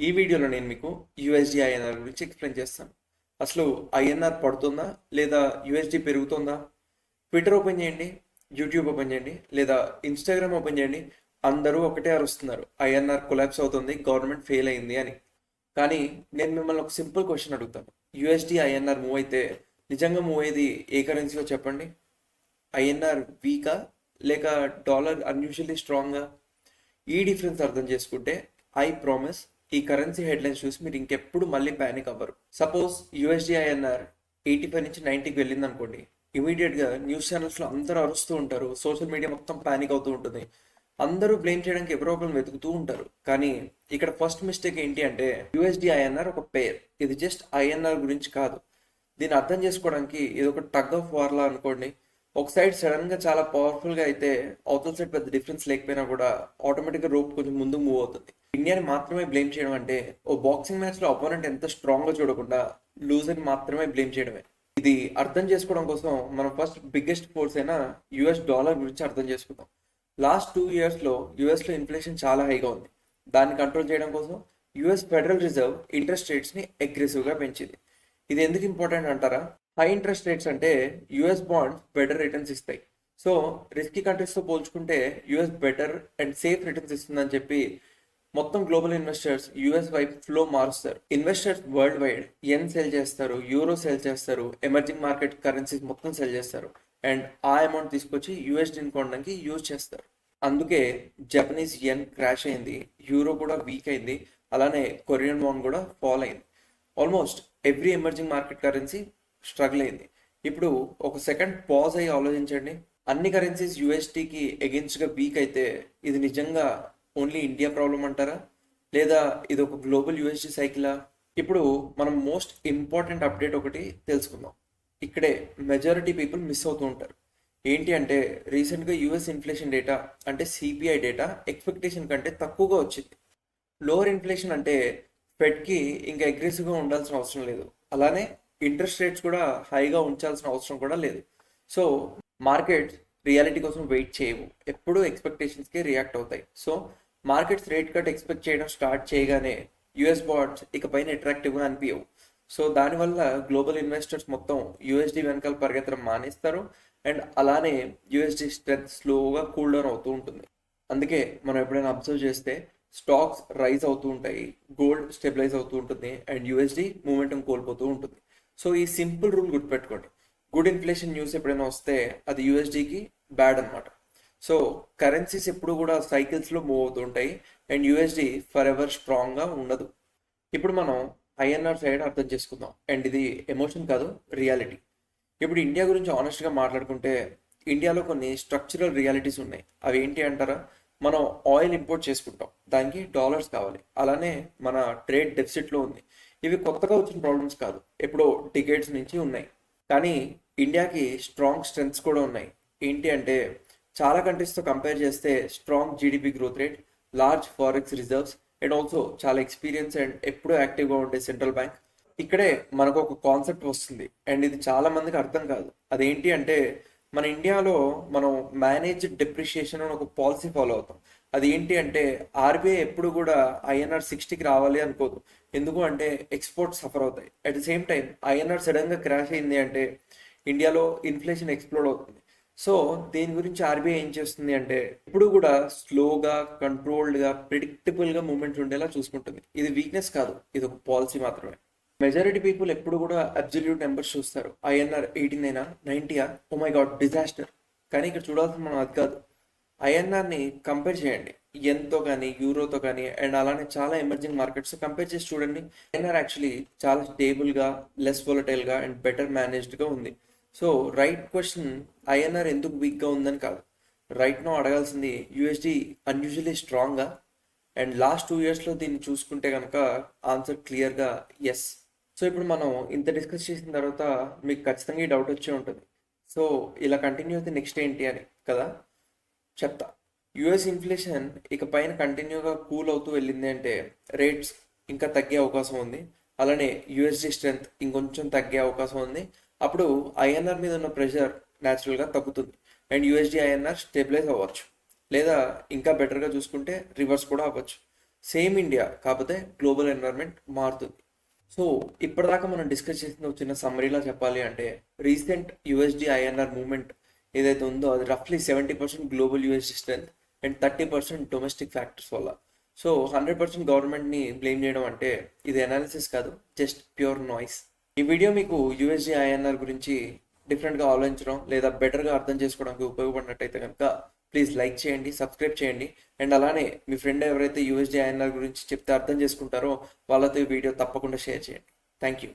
ఈ వీడియోలో నేను మీకు యూఎస్డి ఐఎన్ఆర్ గురించి ఎక్స్ప్లెయిన్ చేస్తాను. అసలు ఐఎన్ఆర్ పడుతుందా లేదా యూఎస్డి పెరుగుతుందా? ట్విట్టర్ ఓపెన్ చేయండి, యూట్యూబ్ ఓపెన్ చేయండి, లేదా ఇన్స్టాగ్రామ్ ఓపెన్ చేయండి. అందరూ ఒకటే అరుస్తున్నారు, ఐఎన్ఆర్ కొలాప్స్ అవుతుంది, గవర్నమెంట్ ఫెయిల్ అయింది అని. కానీ నేను మిమ్మల్ని ఒక సింపుల్ క్వశ్చన్ అడుగుతాను. యూఎస్డి ఐఎన్ఆర్ మూవ్ అయితే నిజంగా మూవ్ అయ్యేది ఏ కరెన్సీలో చెప్పండి? ఐఎన్ఆర్ వీకా లేక డాలర్ అన్యూజువల్లీ స్ట్రాంగ్గా? ఈ డిఫరెన్స్ అర్థం చేసుకుంటే ఐ ప్రామిస్ ఈ కరెన్సీ హెడ్లైన్స్ చూసి మీరు ఇంకెప్పుడు మళ్ళీ ప్యానిక్ అవ్వరు. సపోజ్ యూఎస్డి ఐఎన్ఆర్ 85 నుంచి 90కి వెళ్ళింది అనుకోండి, ఇమీడియట్గా న్యూస్ ఛానల్స్లో అందరూ అరుస్తూ ఉంటారు, సోషల్ మీడియా మొత్తం ప్యానిక్ అవుతూ ఉంటుంది, అందరూ బ్లేమ్ చేయడానికి ఎవరో ఒకరు వెతుకుతూ ఉంటారు. కానీ ఇక్కడ ఫస్ట్ మిస్టేక్ ఏంటి అంటే యూఎస్డి ఐఎన్ఆర్ ఒక పేర్, ఇది జస్ట్ ఐఎన్ఆర్ గురించి కాదు. దీన్ని అర్థం చేసుకోవడానికి ఇది ఒక టగ్ ఆఫ్ వార్ లా అనుకోండి. ఒక సైడ్ సడన్ గా చాలా పవర్ఫుల్ గా అయితే అవతల సైడ్ పెద్ద డిఫరెన్స్ లేకపోయినా కూడా ఆటోమేటిక్ గా రోప్ కొంచెం ముందుకు మూవ్ అవుతుంది. ఇండియాని మాత్రమే బ్లేమ్ చేయడం అంటే ఓ బాక్సింగ్ మ్యాచ్ లో అపోనెంట్ ఎంత స్ట్రాంగ్ గా చూడకుండా లూజర్ మాత్రమే బ్లేమ్ చేయడమే. ఇది అర్థం చేసుకోవడం కోసం మనం ఫస్ట్ బిగ్గెస్ట్ ఫోర్స్ అయిన యుఎస్ డాలర్ గురించి అర్థం చేసుకుందాం. లాస్ట్ 2 years లో యుఎస్ లో ఇన్ఫ్లేషన్ చాలా హైగా ఉంది. దాన్ని కంట్రోల్ చేయడం కోసం US federal reserve interest rates ని అగ్రెసివ్ గా పెంచింది. ఇది ఎందుకు ఇంపార్టెంట్ అంటారా? హై ఇంట్రెస్ట్ రేట్స్ అంటే యుఎస్ బాండ్స్ బెటర్ రిటర్న్స్ ఇస్తాయి. సో రిస్కీ కంట్రీస్తో పోల్చుకుంటే US better and safe returns ఇస్తుందని చెప్పి మొత్తం గ్లోబల్ ఇన్వెస్టర్స్ యుఎస్ వైపు ఫ్లో మారుస్తారు. ఇన్వెస్టర్స్ వరల్డ్ వైడ్ ఎన్ సెల్ చేస్తారు, యూరో సెల్ చేస్తారు, ఎమర్జింగ్ మార్కెట్ కరెన్సీస్ మొత్తం సెల్ చేస్తారు అండ్ ఆ అమౌంట్ తీసుకొచ్చి యూఎస్డీని కొనడానికి యూజ్ చేస్తారు. అందుకే జపనీస్ ఎన్ క్రాష్ అయింది, యూరో కూడా వీక్ అయింది, అలానే కొరియన్ వాన్ కూడా ఫాల్ అయింది. Almost every emerging market currency struggle అయింది. ఇప్పుడు ఒక సెకండ్ పాజ్ అయ్యి ఆలోచించండి. అన్ని కరెన్సీస్ యూఎస్టీకి గా వీక్ అయితే ఇది నిజంగా ఓన్లీ ఇండియా ప్రాబ్లం అంటారా, లేదా ఇది ఒక గ్లోబల్ యూఎస్డి సైకిలా? ఇప్పుడు మనం మోస్ట్ ఇంపార్టెంట్ అప్డేట్ ఒకటి తెలుసుకుందాం. ఇక్కడే మెజారిటీ పీపుల్ మిస్ అవుతూ ఉంటారు. ఏంటి అంటే రీసెంట్గా యూఎస్ ఇన్ఫ్లేషన్ డేటా అంటే సిపిఐ డేటా ఎక్స్పెక్టేషన్ కంటే తక్కువగా వచ్చింది. లోవర్ ఇన్ఫ్లేషన్ అంటే ఫెడ్కి ఇంకా అగ్రెసివ్గా ఉండాల్సిన అవసరం లేదు, అలానే ఇంట్రెస్ట్ రేట్స్ కూడా హైగా ఉంచాల్సిన అవసరం కూడా లేదు. సో మార్కెట్స్ రియాలిటీ కోసం వెయిట్ చేయవు, ఎప్పుడూ ఎక్స్పెక్టేషన్స్కి రియాక్ట్ అవుతాయి. So markets rate cut expect చేయడం స్టార్ట్ చేయగానే యుఎస్ బాండ్స్ ఇకపైన అట్రాక్టివ్గా అనిపించవు. సో దానివల్ల గ్లోబల్ ఇన్వెస్టర్స్ మొత్తం యూఎస్డి వెనకాల పరిగెత్తడం మానేస్తారు అండ్ అలానే యూఎస్డి స్ట్రెంత్ స్లోగా కూల్ డౌన్ అవుతూ ఉంటుంది. అందుకే మనం ఎప్పుడైనా అబ్జర్వ్ చేస్తే స్టాక్స్ రైజ్ అవుతూ ఉంటాయి, గోల్డ్ స్టెబిలైజ్ అవుతూ ఉంటుంది అండ్ యూఎస్డి మూమెంటం కోల్పోతూ ఉంటుంది. సో ఈ సింపుల్ రూల్ గుర్తుపెట్టుకోండి, గుడ్ ఇన్ఫ్లేషన్ న్యూస్ ఎప్పుడైనా వస్తే అది యూఎస్డికి బ్యాడ్ అనమాట. సో కరెన్సీస్ ఎప్పుడు కూడా సైకిల్స్లో మూవ్ అవుతూ ఉంటాయి అండ్ యూఎస్డి ఫర్ ఎవర్ స్ట్రాంగ్గా ఉండదు. ఇప్పుడు మనం ఐఎన్ఆర్ సైడ్ అర్థం చేసుకుందాం అండ్ ఇది ఎమోషన్ కాదు, రియాలిటీ. ఇప్పుడు ఇండియా గురించి ఆనెస్ట్గా మాట్లాడుకుంటే ఇండియాలో కొన్ని స్ట్రక్చరల్ రియాలిటీస్ ఉన్నాయి. అవి ఏంటి అంటారా? మనం ఆయిల్ ఇంపోర్ట్ చేసుకుంటాం, దానికి డాలర్స్ కావాలి, అలానే మన ట్రేడ్ డెఫిసిట్లో ఉంది. ఇవి కొత్తగా వచ్చిన ప్రాబ్లమ్స్ కాదు, ఎప్పుడో డికేడ్స్ నుంచి ఉన్నాయి. కానీ ఇండియాకి స్ట్రాంగ్ స్ట్రెంగ్త్స్ కూడా ఉన్నాయి. ఏంటి అంటే చాలా కంట్రీస్తో కంపేర్ చేస్తే strong GDP growth rate, large forex reserves and also చాలా ఎక్స్పీరియన్స్ అండ్ ఎప్పుడూ యాక్టివ్గా ఉండే సెంట్రల్ బ్యాంక్. ఇక్కడే మనకు ఒక కాన్సెప్ట్ వస్తుంది అండ్ ఇది చాలా మందికి అర్థం కాదు. అదేంటి అంటే మన ఇండియాలో మనం మేనేజ్డ్ డెప్రిషియేషన్ అని ఒక పాలసీ ఫాలో అవుతాం. అది ఏంటి అంటే ఆర్బీఐ ఎప్పుడు కూడా ఐఎన్ఆర్ 60కి రావాలి అనుకోదు. ఎందుకు అంటే ఎక్స్పోర్ట్స్ సఫర్ అవుతాయి. At the same time INR సడన్గా క్రాష్ అయింది అంటే ఇండియాలో ఇన్ఫ్లేషన్ ఎక్స్ప్లోడ్ అవుతుంది. సో దీని గురించి ఆర్బీఐ ఏం చేస్తుంది అంటే ఇప్పుడు కూడా స్లోగా, కంట్రోల్డ్గా, ప్రిడిక్టబుల్గా మూమెంట్స్ ఉండేలా చూసుకుంటుంది. ఇది వీక్నెస్ కాదు, ఇది ఒక పాలసీ మాత్రమే. మెజారిటీ పీపుల్ ఎప్పుడు కూడా అబ్జల్యూట్ నెంబర్స్ చూస్తారు. INR 89 90, oh my god disaster. కానీ ఇక్కడ చూడాల్సిన మనం అది కాదు. ఐఎన్ఆర్ని కంపేర్ చేయండి ఎంతో కానీ, యూరోతో కానీ అండ్ అలానే చాలా ఎమర్జింగ్ మార్కెట్స్ కంపేర్ చేసి చూడండి. ఐఎన్ఆర్ యాక్చువల్లీ చాలా స్టేబుల్గా, లెస్ వొలటైల్గా అండ్ బెటర్ మేనేజ్డ్గా ఉంది. సో రైట్ క్వశ్చన్ ఐఎన్ఆర్ ఎందుకు వీక్గా ఉందని కాదు, రైట్ నో అడగాల్సింది యూఎస్డి అన్యూజువలీ స్ట్రాంగ్గా. అండ్ లాస్ట్ 2 yearsలో దీన్ని చూసుకుంటే కనుక ఆన్సర్ క్లియర్గా ఎస్. సో ఇప్పుడు మనం ఇంత డిస్కస్ చేసిన తర్వాత మీకు ఖచ్చితంగా ఈ డౌట్ వచ్చే ఉంటుంది, సో ఇలా కంటిన్యూ అయితే నెక్స్ట్ ఏంటి అని కదా. చెప్తా. యుఎస్ ఇన్ఫ్లేషన్ ఇక పైన కంటిన్యూగా కూల్ అవుతూ వెళ్ళింది అంటే రేట్స్ ఇంకా తగ్గే అవకాశం ఉంది, అలానే యుఎస్డి స్ట్రెంత్ ఇంకొంచెం తగ్గే అవకాశం ఉంది. అప్పుడు ఐఎన్ఆర్ మీద ఉన్న ప్రెషర్ న్యాచురల్గా తగ్గుతుంది అండ్ యూఎస్డి ఐఎన్ఆర్ స్టెబిలైజ్ అవ్వచ్చు, లేదా ఇంకా బెటర్గా చూసుకుంటే రివర్స్ కూడా అవ్వచ్చు. సేమ్ ఇండియా కాకపోతే గ్లోబల్ ఎన్వైర్న్మెంట్ మారుతుంది. సో ఇప్పటిదాకా మనం డిస్కస్ చేసిన ఒక చిన్న సమ్మరీలా చెప్పాలి అంటే, రీసెంట్ యూఎస్డి ఐఎన్ఆర్ మూవ్మెంట్ ఏదైతే ఉందో అది రఫ్లీ 70% global USD strength and 30% domestic factors వల్ల. సో 100% గవర్నమెంట్ని బ్లేమ్ చేయడం అంటే ఇది అనాలిసిస్ కాదు, జస్ట్ ప్యూర్ నాయిస్. ఈ వీడియో మీకు యూఎస్డి ఐఎన్ఆర్ గురించి డిఫరెంట్గా ఆలోచించడం లేదా బెటర్గా అర్థం చేసుకోవడానికి ఉపయోగపడినట్టయితే కనుక ప్లీజ్ లైక్ చేయండి, సబ్స్క్రైబ్ చేయండి. అండ్ అలానే మీ ఫ్రెండ్ ఎవరైతే యూఎస్డి ఐఎన్ఆర్ గురించి చెప్తే అర్థం చేసుకుంటారో వాళ్ళతో ఈ వీడియో తప్పకుండా షేర్ చేయండి. Thank you.